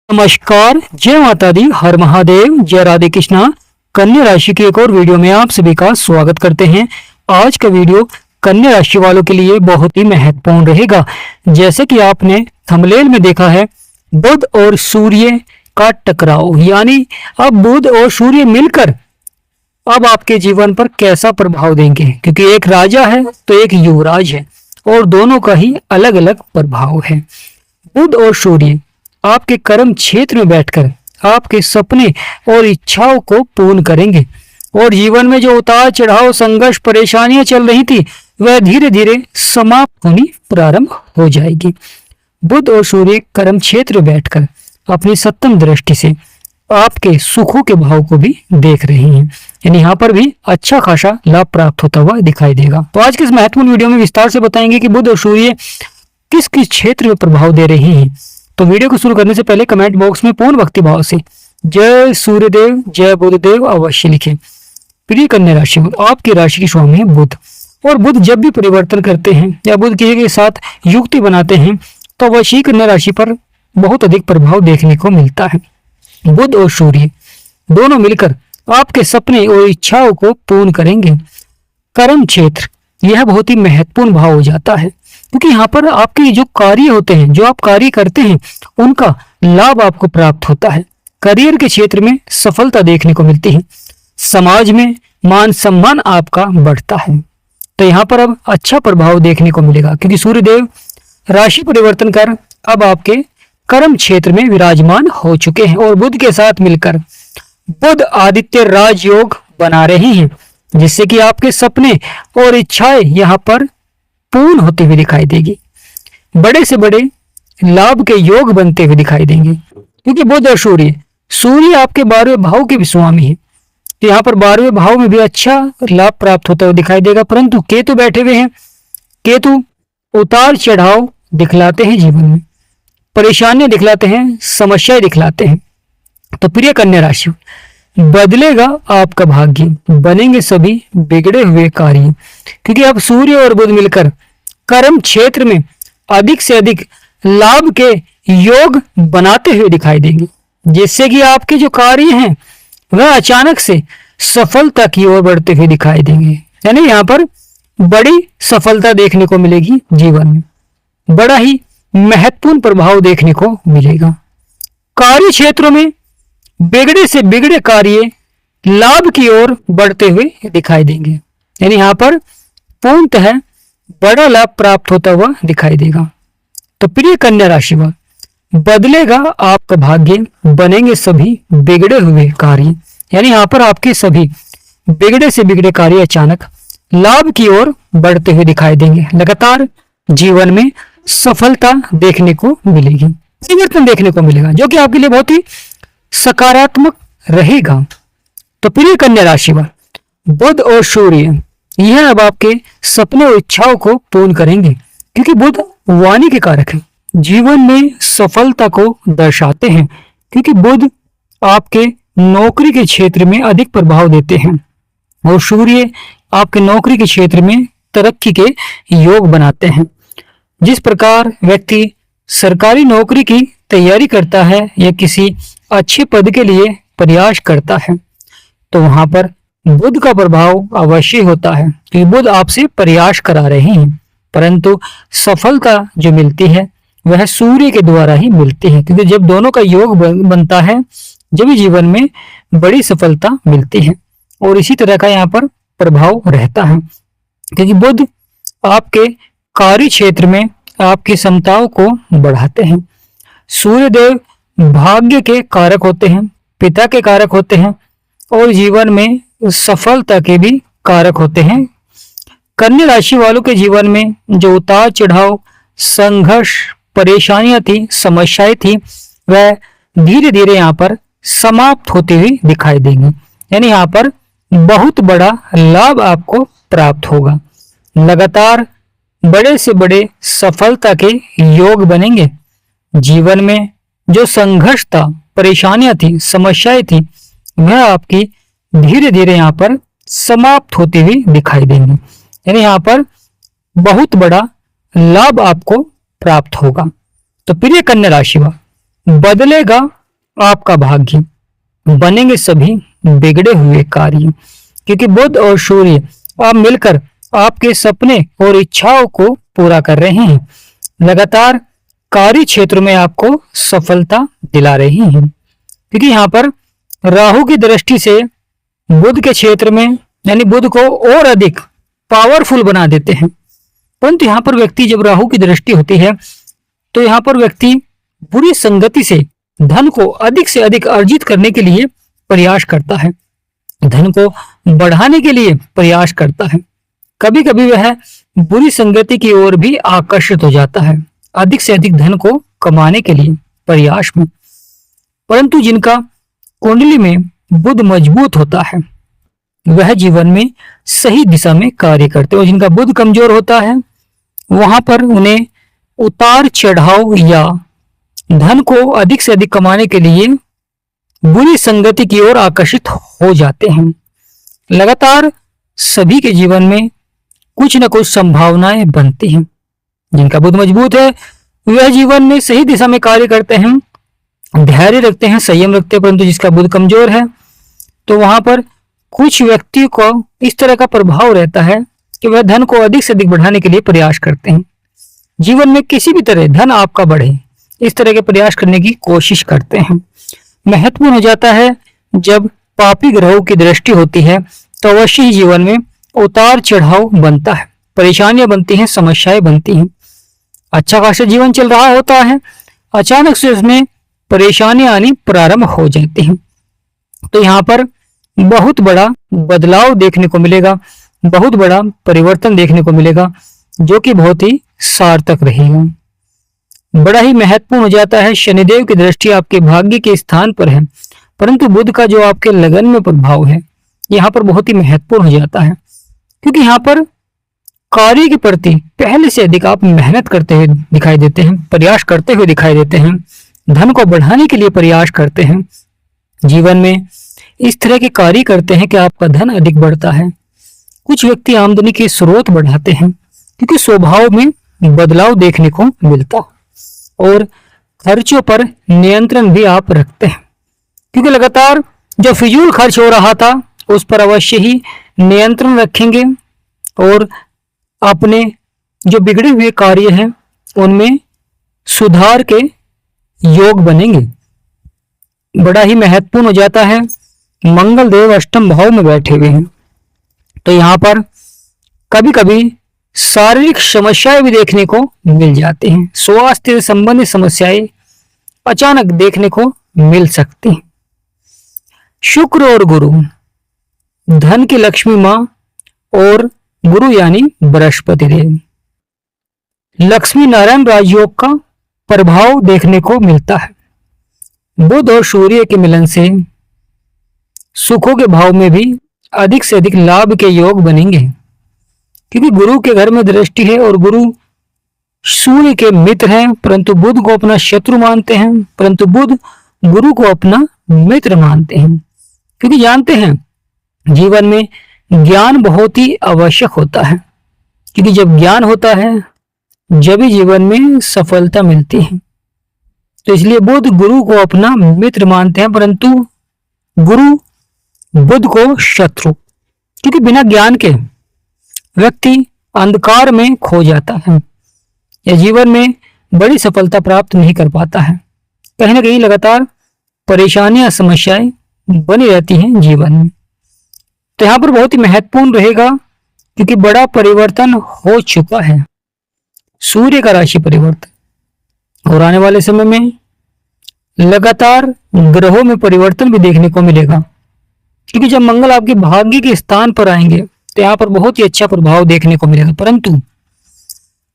नमस्कार, जय माता दी, हर महादेव, जय राधे कृष्णा। कन्या राशि की एक और वीडियो में आप सभी का स्वागत करते हैं। आज का वीडियो कन्या राशि वालों के लिए बहुत ही महत्वपूर्ण रहेगा। जैसे कि आपने थंबनेल में देखा है, बुध और सूर्य का टकराव, यानी अब बुध और सूर्य मिलकर अब आपके जीवन पर कैसा प्रभाव देंगे, क्योंकि एक राजा है तो एक युवराज है और दोनों का ही अलग अलग प्रभाव है। बुध और सूर्य आपके कर्म क्षेत्र में बैठकर आपके सपने और इच्छाओं को पूर्ण करेंगे और जीवन में जो उतार चढ़ाव, संघर्ष, परेशानियां चल रही थी वह धीरे धीरे समाप्त होनी प्रारंभ हो जाएगी। बुध और सूर्य कर्म क्षेत्र में बैठकर अपनी सप्तम दृष्टि से आपके सुखों के भाव को भी देख रहे हैं, यानी यहाँ पर भी अच्छा खासा लाभ प्राप्त होता हुआ दिखाई देगा। तो आज के इस महत्वपूर्ण वीडियो में विस्तार से बताएंगे कि बुध और सूर्य किस किस क्षेत्र में प्रभाव दे रहे हैं। तो वीडियो को शुरू करने से पहले कमेंट बॉक्स में पूर्ण भक्ति भाव से जय सूर्यदेव, जय बुधदेव अवश्य लिखें। प्रिय कन्या राशि, आपकी राशि के स्वामी है बुध, और बुध जब भी परिवर्तन करते हैं या बुध किसी के साथ युक्ति बनाते हैं तो अवश्य कन्या राशि पर बहुत अधिक प्रभाव देखने को मिलता है। बुध और सूर्य दोनों मिलकर आपके सपने और इच्छाओं को पूर्ण करेंगे। कर्म क्षेत्र यह बहुत ही महत्वपूर्ण भाव हो जाता है, क्योंकि यहाँ पर आपके जो कार्य होते हैं, जो आप कार्य करते हैं, उनका लाभ आपको प्राप्त होता है। करियर के क्षेत्र में सफलता देखने को मिलती है। समाज में मान सम्मान आपका बढ़ता है। तो यहाँ पर अब अच्छा प्रभाव देखने को मिलेगा, क्योंकि सूर्यदेव राशि परिवर्तन कर अब आपके कर्म क्षेत्र में विराजमान हो चुके हैं और बुध के साथ मिलकर बुध आदित्य राजयोग बना रहे हैं, जिससे कि आपके सपने और इच्छाएं यहाँ पर पूर्ण होते हुए दिखाई देगी। बड़े से बड़े लाभ के योग बनते हुए दिखाई देंगे, क्योंकि बुध और सूर्य आपके 12वें भाव के भी स्वामी है। तो यहाँ पर 12वें भाव में भी अच्छा लाभ प्राप्त होता हुआ दिखाई देगा। परंतु केतु बैठे हुए हैं। केतु उतार चढ़ाव दिखलाते हैं, जीवन में परेशानियां दिखलाते हैं, समस्याएं दिखलाते हैं। तो प्रिय कन्या राशि, बदलेगा आपका भाग्य, बनेंगे सभी बिगड़े हुए कार्य, क्योंकि अब सूर्य और बुध मिलकर कर्म क्षेत्र में अधिक से अधिक लाभ के योग बनाते हुए दिखाई देंगे, जिससे कि आपके जो कार्य हैं वह अचानक से सफलता की ओर बढ़ते हुए दिखाई देंगे। यानी यहाँ पर बड़ी सफलता देखने को मिलेगी, जीवन में बड़ा ही महत्वपूर्ण प्रभाव देखने को मिलेगा। कार्य क्षेत्रों में बिगड़े से बिगड़े कार्य लाभ की ओर बढ़ते हुए दिखाई देंगे, यानी यहाँ पर पूर्णतः बड़ा लाभ प्राप्त होता हुआ दिखाई देगा। तो प्रिय कन्या राशि, बदलेगा आपका भाग्य, बनेंगे सभी बिगड़े हुए कार्य, यानी यहाँ पर आपके सभी बिगड़े से बिगड़े कार्य अचानक लाभ की ओर बढ़ते हुए दिखाई देंगे। लगातार जीवन में सफलता देखने को मिलेगी, परिवर्तन देखने को मिलेगा, जो कि आपके लिए बहुत ही सकारात्मक रहेगा। तो प्रिय कन्या राशि, बुध और सूर्य यह अब आपके सपने और इच्छाओं को पूर्ण करेंगे, क्योंकि बुध वाणी के कारक है, जीवन में सफलता को दर्शाते हैं। क्योंकि बुध आपके नौकरी के क्षेत्र में अधिक प्रभाव देते हैं और सूर्य आपके नौकरी के क्षेत्र में तरक्की के योग बनाते हैं। जिस प्रकार व्यक्ति सरकारी नौकरी की तैयारी करता है या किसी अच्छे पद के लिए प्रयास करता है, तो वहां पर बुध का प्रभाव अवश्य होता है, कि बुध आपसे प्रयास करा रहे हैं, परंतु सफलता जो मिलती है वह सूर्य के द्वारा ही मिलती है, क्योंकि जब दोनों का योग बनता है जब जीवन में बड़ी सफलता मिलती है। और इसी तरह का यहाँ पर प्रभाव रहता है, क्योंकि बुध आपके कार्य क्षेत्र में आपकी क्षमताओं को बढ़ाते हैं। सूर्यदेव भाग्य के कारक होते हैं, पिता के कारक होते हैं और जीवन में सफलता के भी कारक होते हैं। कन्या राशि वालों के जीवन में जो उतार चढ़ाव, संघर्ष, परेशानियां थी, समस्याएं थी, वह धीरे धीरे यहाँ पर समाप्त होती हुई दिखाई देंगी, यानी यहाँ पर बहुत बड़ा लाभ आपको प्राप्त होगा। लगातार बड़े से बड़े सफलता के योग बनेंगे। जीवन में जो संघर्ष था, परेशानियां थी, समस्याएं थी, वह आपकी धीरे धीरे यहाँ पर समाप्त होती हुई दिखाई देंगी, यानी यहाँ पर बहुत बड़ा लाभ आपको प्राप्त होगा। तो प्रिय कन्या राशि, बदलेगा आपका भाग्य, बनेंगे सभी बिगड़े हुए कार्य। क्योंकि बुध और सूर्य आप मिलकर आपके सपने और इच्छाओं को पूरा कर रहे हैं, लगातार कार्य क्षेत्र में आपको सफलता दिला रही हैं। क्योंकि यहाँ पर राहु की दृष्टि से बुध के क्षेत्र में, यानी बुध को और अधिक पावरफुल बना देते हैं। परंतु यहाँ पर व्यक्ति, जब राहु की दृष्टि होती है तो यहाँ पर व्यक्ति बुरी संगति से धन को अधिक से अधिक अर्जित करने के लिए प्रयास करता है, धन को बढ़ाने के लिए प्रयास करता है। कभी कभी वह बुरी संगति की ओर भी आकर्षित हो जाता है, अधिक से अधिक धन को कमाने के लिए प्रयास में। परंतु जिनका कुंडली में बुध मजबूत होता है वह जीवन में सही दिशा में कार्य करते हैं, और जिनका बुध कमजोर होता है वहां पर उन्हें उतार चढ़ाव या धन को अधिक से अधिक कमाने के लिए बुरी संगति की ओर आकर्षित हो जाते हैं। लगातार सभी के जीवन में कुछ न कुछ संभावनाएं बनती हैं। जिनका बुध मजबूत है वह जीवन में सही दिशा में कार्य करते हैं, धैर्य रखते हैं, संयम रखते हैं। परंतु जिसका बुध कमजोर है तो वहां पर कुछ व्यक्ति को इस तरह का प्रभाव रहता है कि वह धन को अधिक से अधिक बढ़ाने के लिए प्रयास करते हैं। जीवन में किसी भी तरह धन आपका बढ़े, इस तरह के प्रयास करने की कोशिश करते हैं। महत्वपूर्ण हो जाता है जब पापी ग्रहों की दृष्टि होती है तो अवश्य ही जीवन में उतार चढ़ाव बनता है, परेशानियां बनती हैं, समस्याएं बनती हैं। अच्छा खासा जीवन चल रहा होता है, अचानक से उसमें परेशानियां आनी प्रारंभ हो जाती हैं। तो यहाँ पर बहुत बड़ा बदलाव देखने को मिलेगा, बहुत बड़ा परिवर्तन देखने को मिलेगा, जो कि बहुत ही सार्थक रहेगा। बड़ा ही महत्वपूर्ण हो जाता है, शनिदेव की दृष्टि आपके भाग्य के स्थान पर है, परंतु बुध का जो आपके लगन में प्रभाव है यहाँ पर बहुत ही महत्वपूर्ण हो जाता है। क्योंकि यहाँ पर कार्य के प्रति पहले से अधिक आप मेहनत करते हुए दिखाई देते हैं, प्रयास करते हुए दिखाई देते हैं, धन को बढ़ाने के लिए प्रयास करते हैं। जीवन में इस तरह के कार्य करते हैं कि आपका धन अधिक बढ़ता है। कुछ व्यक्ति आमदनी के स्रोत बढ़ाते हैं क्योंकि स्वभाव में बदलाव देखने को मिलता, और खर्चों पर नियंत्रण भी आप रखते हैं। क्योंकि लगातार जो फिजूल खर्च हो रहा था उस पर अवश्य ही नियंत्रण रखेंगे, और अपने जो बिगड़े हुए कार्य हैं उनमें सुधार के योग बनेंगे। बड़ा ही महत्वपूर्ण हो जाता है, मंगल देव अष्टम भाव में बैठे हुए हैं तो यहाँ पर कभी कभी शारीरिक समस्याएं भी देखने को मिल जाती हैं। स्वास्थ्य से संबंधित समस्याएं अचानक देखने को मिल सकती हैं। शुक्र और गुरु, धन की लक्ष्मी माँ और गुरु यानी बृहस्पति देव, लक्ष्मी नारायण राजयोग का प्रभाव देखने को मिलता है। बुध और सूर्य के मिलन से सुखों के भाव में भी अधिक से अधिक लाभ के योग बनेंगे। क्योंकि गुरु के घर में दृष्टि है और गुरु सूर्य के मित्र हैं, परंतु बुध को अपना शत्रु मानते हैं, परंतु बुध गुरु को अपना मित्र मानते हैं। क्योंकि जानते हैं जीवन में ज्ञान बहुत ही आवश्यक होता है, क्योंकि जब ज्ञान होता है जब ही जीवन में सफलता मिलती है। तो इसलिए बुध गुरु को अपना मित्र मानते हैं, परंतु गुरु बुध को शत्रु। क्योंकि बिना ज्ञान के व्यक्ति अंधकार में खो जाता है या जीवन में बड़ी सफलता प्राप्त नहीं कर पाता है। कहीं ना कहीं लगातार परेशानियां, समस्याएं बनी रहती हैं जीवन में। तो यहाँ पर बहुत ही महत्वपूर्ण रहेगा क्योंकि बड़ा परिवर्तन हो चुका है, सूर्य का राशि परिवर्तन, और आने वाले समय में लगातार ग्रहों में परिवर्तन भी देखने को मिलेगा। क्योंकि जब मंगल आपके भाग्य के स्थान पर आएंगे तो यहाँ पर बहुत ही अच्छा प्रभाव देखने को मिलेगा। परंतु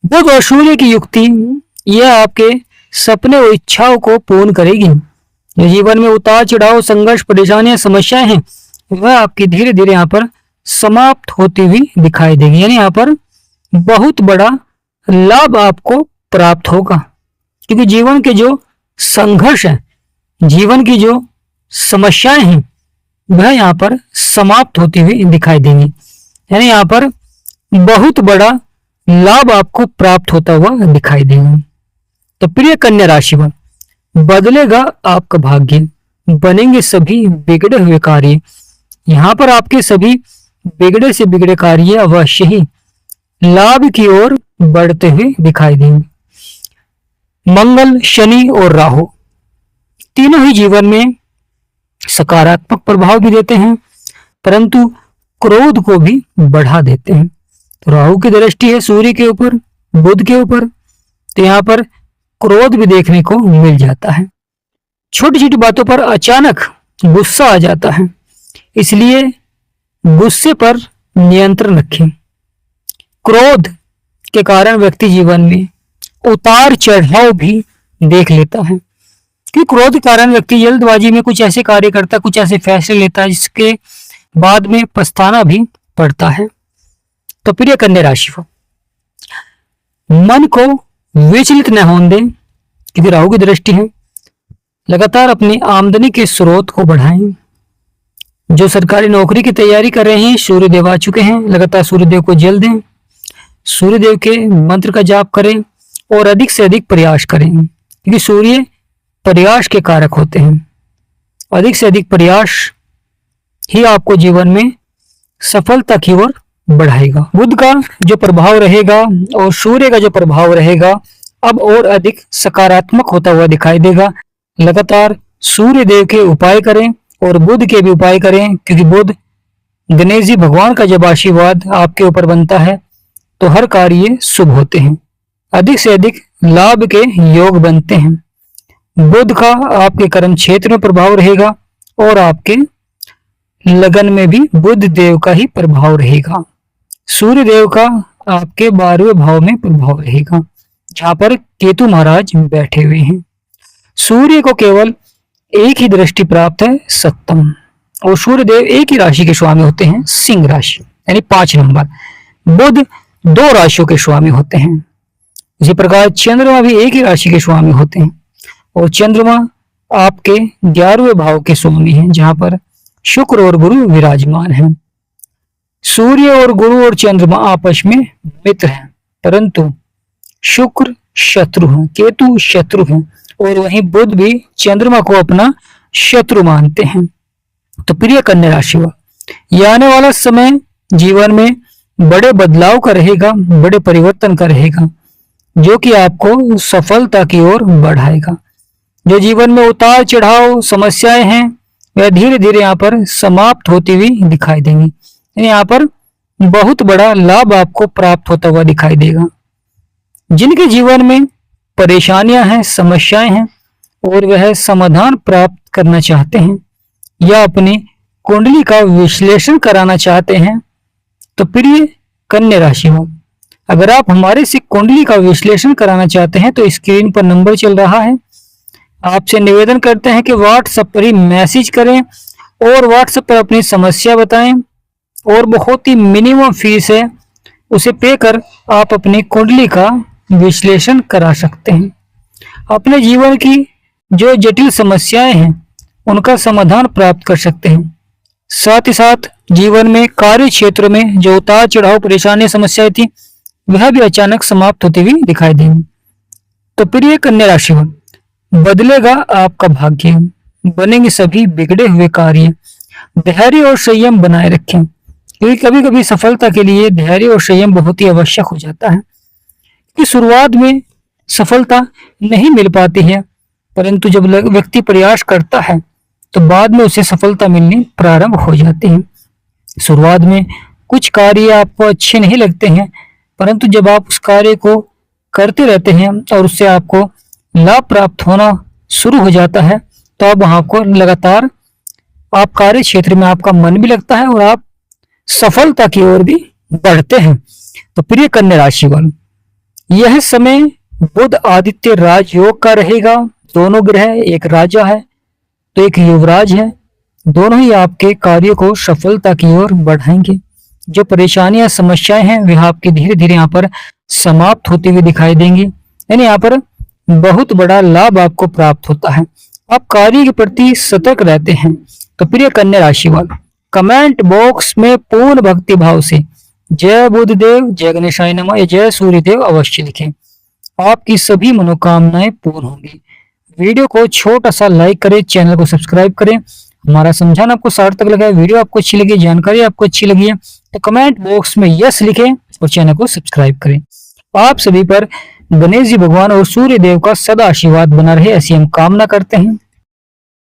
बुध और सूर्य की युक्ति यह आपके सपने और इच्छाओं को पूर्ण करेगी। जो जीवन में उतार चढ़ाव, संघर्ष, परेशानियां, समस्याएं हैं वह आपकी धीरे धीरे यहाँ पर समाप्त होती हुई दिखाई देगी। यानी यहाँ पर बहुत बड़ा लाभ आपको प्राप्त होगा। क्योंकि जीवन के जो संघर्ष है, जीवन की जो समस्याएं हैं वह यहाँ पर समाप्त होती हुई दिखाई देंगी। यानी यहाँ पर बहुत बड़ा लाभ आपको प्राप्त होता हुआ दिखाई देगा। तो प्रिय कन्या राशि वाले, बदलेगा आपका भाग्य, बनेंगे सभी बिगड़े हुए कार्य। यहाँ पर आपके सभी बिगड़े से बिगड़े कार्य अवश्य ही लाभ की ओर बढ़ते हुए दिखाई देंगे। मंगल, शनि और राहु तीनों ही जीवन में सकारात्मक प्रभाव भी देते हैं, परंतु क्रोध को भी बढ़ा देते हैं। तो राहु की दृष्टि है सूर्य के ऊपर, बुध के ऊपर, तो यहाँ पर क्रोध भी देखने को मिल जाता है। छोटी छोटी बातों पर अचानक गुस्सा आ जाता है, इसलिए गुस्से पर नियंत्रण रखें। क्रोध के कारण व्यक्ति जीवन में उतार चढ़ाव भी देख लेता है, कि क्रोध के कारण व्यक्ति जल्दबाजी में कुछ ऐसे कार्य करता, कुछ ऐसे फैसले लेता है जिसके बाद में पछताना भी पड़ता है। तो प्रिय कन्या राशि को मन को विचलित न होने दें, क्योंकि राहु की दृष्टि है। लगातार अपनी आमदनी के स्रोत को बढ़ाएं। जो सरकारी नौकरी की तैयारी कर रहे हैं, सूर्यदेव आ चुके हैं, लगातार सूर्यदेव को जल दें, सूर्यदेव के मंत्र का जाप करें और अधिक से अधिक प्रयास करें, क्योंकि सूर्य प्रयास के कारक होते हैं। अधिक से अधिक प्रयास ही आपको जीवन में सफलता की ओर बढ़ाएगा। बुध का जो प्रभाव रहेगा और सूर्य का जो प्रभाव रहेगा अब और अधिक सकारात्मक होता हुआ दिखाई देगा। लगातार सूर्य देव के उपाय करें और बुध के भी उपाय करें, क्योंकि बुध गणेश जी भगवान का जब आशीर्वाद आपके ऊपर बनता है तो हर कार्य शुभ होते हैं, अधिक से अधिक लाभ के योग बनते हैं। बुध का आपके कर्म क्षेत्र में प्रभाव रहेगा और आपके लगन में भी बुध देव का ही प्रभाव रहेगा। सूर्य देव का आपके 12वें भाव में प्रभाव रहेगा, जहां पर केतु महाराज बैठे हुए हैं। सूर्य को केवल एक ही दृष्टि प्राप्त है, सप्तम, और सूर्य देव एक ही राशि के स्वामी होते हैं, सिंह राशि, यानी 5 नंबर। बुध 2 राशियों के स्वामी होते हैं। इसी प्रकार चंद्रमा भी एक ही राशि के स्वामी होते हैं, और चंद्रमा आपके 11वें भाव के स्वामी हैं, जहां पर शुक्र और गुरु विराजमान हैं। सूर्य और गुरु और चंद्रमा आपस में मित्र हैं, परंतु शुक्र शत्रु हैं, केतु शत्रु हैं, और वहीं बुध भी चंद्रमा को अपना शत्रु मानते हैं। तो प्रिय कन्या राशि वाले, आने वाला समय जीवन में बड़े बदलाव का रहेगा, बड़े परिवर्तन का रहेगा, जो कि आपको सफलता की ओर बढ़ाएगा। जो जीवन में उतार चढ़ाव समस्याएं हैं वह धीरे धीरे यहाँ पर समाप्त होती हुई दिखाई देंगी। यहाँ पर बहुत बड़ा लाभ आपको प्राप्त होता हुआ दिखाई देगा। जिनके जीवन में परेशानियां हैं, समस्याएं हैं और वह समाधान प्राप्त करना चाहते हैं या अपनी कुंडली का विश्लेषण कराना चाहते हैं, तो प्रिय कन्या राशि हो, अगर आप हमारे से कुंडली का विश्लेषण कराना चाहते हैं तो स्क्रीन पर नंबर चल रहा है। आपसे निवेदन करते हैं कि व्हाट्सएप पर ही मैसेज करें और व्हाट्सएप पर अपनी समस्या बताएं, और बहुत ही मिनिमम फीस है, उसे पे कर आप अपनी कुंडली का विश्लेषण करा सकते हैं। अपने जीवन की जो जटिल समस्याएं हैं उनका समाधान प्राप्त कर सकते हैं। साथ ही साथ जीवन में कार्य क्षेत्र में जो उतार चढ़ाव परेशानी समस्याएं थी वह भी अचानक समाप्त होती हुई दिखाई देंगी। तो प्रिय कन्या राशि वाले, बदलेगा आपका भाग्य, बनेंगे सभी बिगड़े हुए कार्य। धैर्य और संयम बनाए रखें, क्योंकि कभी कभी सफलता के लिए धैर्य और संयम बहुत ही आवश्यक हो जाता है। कि शुरुआत में सफलता नहीं मिल पाती है, परंतु जब व्यक्ति प्रयास करता है तो बाद में उसे सफलता मिलनी प्रारंभ हो जाती है। शुरुआत में कुछ कार्य आपको अच्छे नहीं लगते हैं, परंतु जब आप उस कार्य को करते रहते हैं और उससे आपको लाभ प्राप्त होना शुरू हो जाता है, तो अब वहां को लगातार आप कार्य क्षेत्र में आपका मन भी लगता है और आप सफलता की ओर भी बढ़ते हैं। तो प्रिय कन्या राशि वालों, यह समय बुध आदित्य राजयोग का रहेगा। दोनों ग्रह, एक राजा है तो एक युवराज है, दोनों ही आपके कार्य को सफलता की ओर बढ़ाएंगे। जो परेशानियां समस्याएं हैं वह आपकी धीरे धीरे यहाँ पर समाप्त होती हुई दिखाई देंगी, यानी यहाँ पर बहुत बड़ा लाभ आपको प्राप्त होता है। आप कार्य के प्रति सतर्क रहते हैं। तो प्रिय कन्या राशि वालों, कमेंट बॉक्स में पूर्ण भक्ति भाव से जय बुधदेव, जय गणेशाय नमः या जय सूर्यदेव अवश्य लिखें। आपकी सभी मनोकामनाएं पूर्ण होंगी। वीडियो को छोटा सा लाइक करें, चैनल को सब्सक्राइब करें। हमारा समझाना आपको सार्थक लगा है, वीडियो आपको अच्छी लगी, जानकारी आपको अच्छी लगी है तो कमेंट बॉक्स में यस लिखें और चैनल को सब्सक्राइब करें। आप सभी पर गणेश जी भगवान और सूर्य देव का सदा आशीर्वाद बना रहे, ऐसी हम कामना करते हैं।